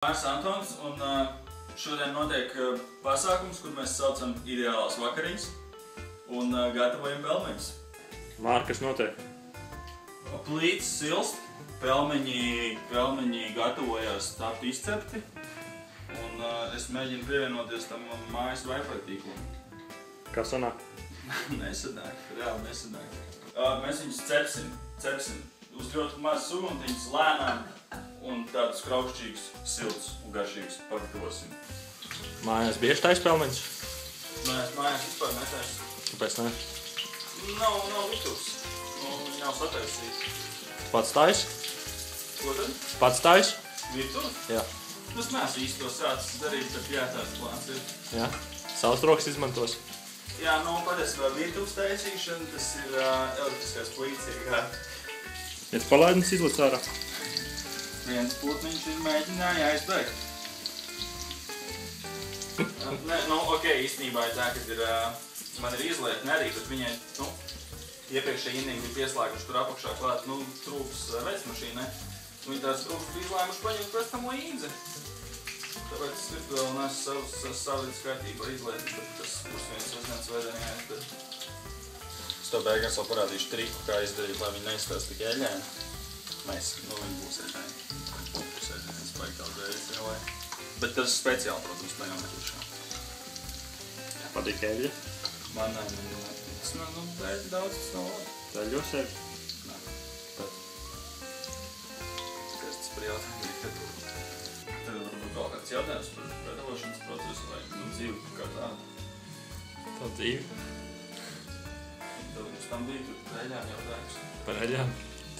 Mārs Antons, un šodien notiek pasākums, kur mēs saucam ideālās vakariņas un gatavojam pelmeņus. Māri, kas notiek? Plīts silst, pelmeņi gatavojās tapt izcepti, un es mēģinu pievienoties tam mājas Wi-Fi tīklam. Kā sanāk? Nesanāk, reāli nesanāk. Mēs viņus cepsim uz ļoti mazu uguntiņas lēnām un tādus kraukšķīgus, siltus un garšīgus pagatavosim. Mājās bieži taisa pelmeņus? Mājās vispār netaisa. Kāpēc ne? Nav virtuves. Viņi nav sataisīti. Pats taisa? Ko tad? Pats taisa? Virtuves? Jā. Es neesmu īsti to sācis darīt, bet jā, tāds plāns ir. Jā? Savas rokas izmantos? Jā, patiesībā virtuves taisīšana, tas ir elektriskās plīts iegādi. Viens palaidnis izlec ārā? Viens putniņš mēģināja aizbēgt. Ok, īstenībā ir tā, ka man ir izlieta nerī, bet viņai, iepriekšēji indīgi bija pieslēguši tur apakšā klāt, trūks veidsmašīnai. Viņi tās trūks bija izlēmuši paņemt pēc tam līdzi. Tāpēc es virtuāli nesu savas kārtībā izlietas, bet tas kurs viens uzņemts vēdienī jāizdara. Es tev beigās vēl parādīšu triku, kā izdarīt, lai viņi neizstās tik eļļēni. Viņi būs eļļēni. Pusēdienas baigās dēļ. Bet tas speciāli, protams, nejometrušā. Patīk eļļa? Man tas dēļ daudz, tas nav labi. Dēļ jau sevi? Nē. Kāds tas par jautājumu ir? Tad varbūt kaut kāds jautājums par gatavošanas procesu vai dzīvi kā tādu. Tā dzīvi? Tad uz tam bija tur par eļļām jautājums. Par eļļām?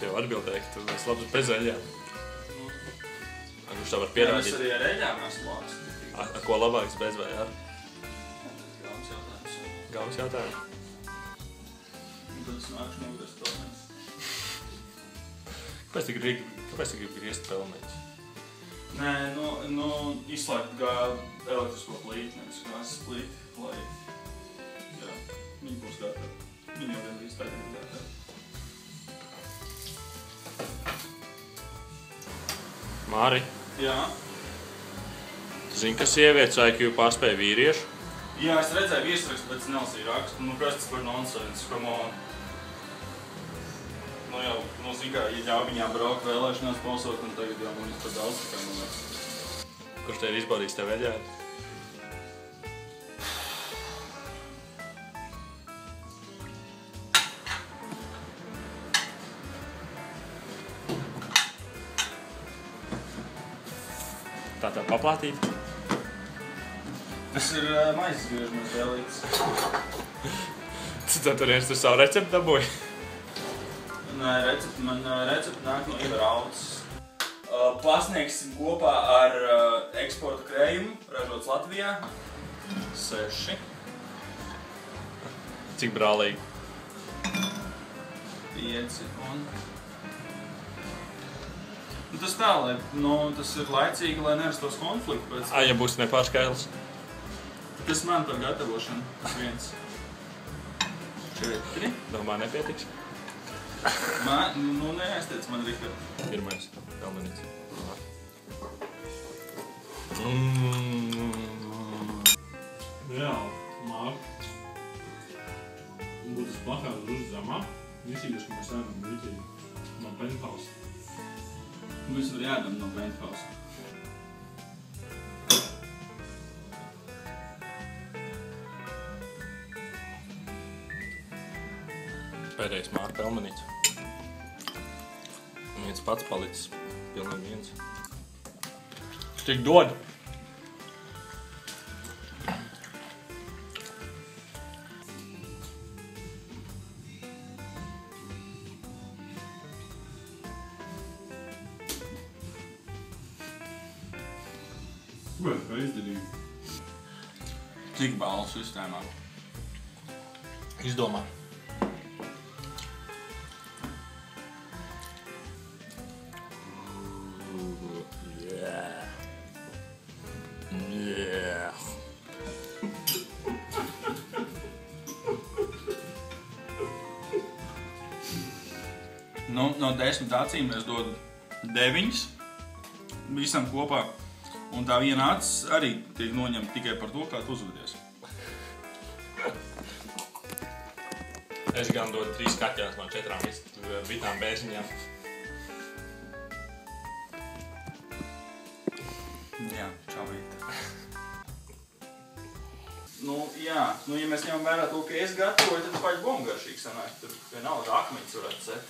Tev atbildēja, ka tu esi labs bez eļļām. Kurš tā var pierādīt? Es arī ar eļļām esmu labs. Ar ko labāks bez vai ar? Gaumas jautājums. Gaumas jautājums? Un tad es nākšu nogriezt pelmeņus. Kāpēc tu gribi griezt pelmeņus? Nē, izslēgt elektrisko plīti, nevis gāzes plīti, lai viņi būs gatavi. Viņi jau gandrīz tagad ir gatavi. Māri? Jā. Tu zini, ka sievietes IQ pārspēja vīriešu? Jā, es redzēju virsrakstu, bet es nelasīju rakstu. Kas tas par nonsens, come on. Zini kā, ja ļauj viņām braukt vēlēšanās balsot, un tagad jau mums par daudz tikai nolēks. Kurš te ir izbaudījis tev eļļēni? Tā paplātīta? Tas ir maizes griežamies vēlītis. Tu tur savu recepti dabūji? Nē, man recepti nāk no Ivar Audzes. Pasniegsim kopā ar eksporta krējumu, ražots Latvijā. 6. Cik brālīgi? 5 un... Tas tā, lai tas ir laicīgi, lai nerastos konflikti pēc... Ja būs nepārskaidrs? Tas man par gatavošanu. Tas 1. 4. Domā, nepietiks? Neaiztiec man, Rihard. Pirmais. Pelmenīts. Jā, Māri. Būtu tas plakāts drusku zemāk. Visīgais, ka mēs ēdam rītīgi no Penthouse. Mēs var ēdam no Penthouse. Pēdējais Māri pelmenīts. Viens pats palicis. Pilnīgi viens. Tik dod! Ko kā izdarīju? Cik balvu sistēmā? Izdomā. No 10 acīm es dodu 9. Visam kopā Un tā viena acis arī tiek noņemta tikai par to, kā tu uzvedies. Es gan dodu 3 kaķēnus no 4 bitām bērziņām. Jā, čavīt. Jā, ja mēs ņemam vērā to, ka es gatavoju, tad paļ bombu garšīgi sanāk. Tur vienalga akmeņus varētu set.